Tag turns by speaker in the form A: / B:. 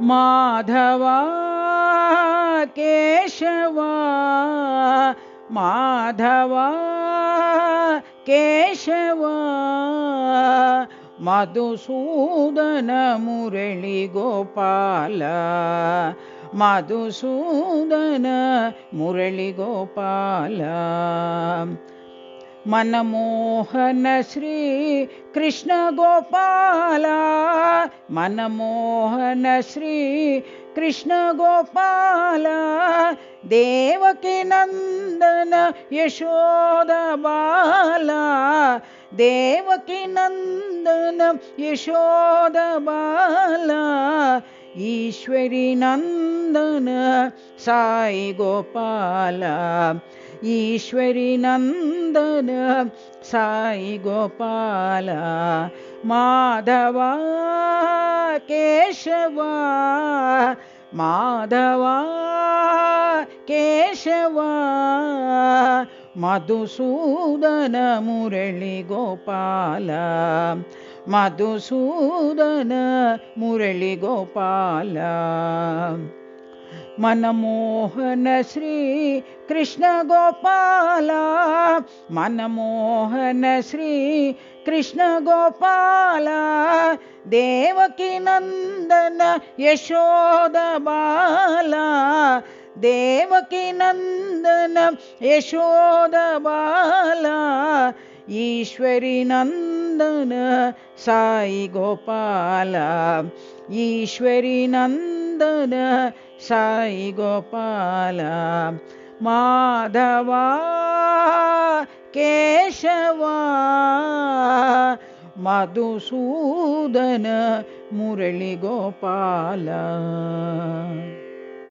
A: ಮಾಧವ ಕೇಶವ ಮಾಧವ ಕೇಶವ ಮಧುಸೂದನ ಮುರಳಿ ಗೋಪಾಲ ಮಧುಸೂದನ ಮುರಳಿ ಗೋಪಾಲ मनमोहन श्री कृष्ण गोपाल मनमोहन श्री कृष्ण गोपाल देवकी नंदन यशोद बाला देवकी नंदन यशोद बाला ईश्वरी नंदन साई गोपाल ईश्वरी नंदन साई गोपाल माधव केशव माधव केशव मधुसूदन मुरली गोपाल मधुसूदन मुरली गोपाल मनमोहन श्री कृष्ण गोपाल मनमोहन श्री कृष्ण गोपाल देवकी नंदन यशोद बाला देवकी नंदन यशोद बाला ईश्वरी नंदन साई गोपाल ईश्वरी नंदन साई गोपाल माधव केशव मधुसूदन मुरली गोपाल।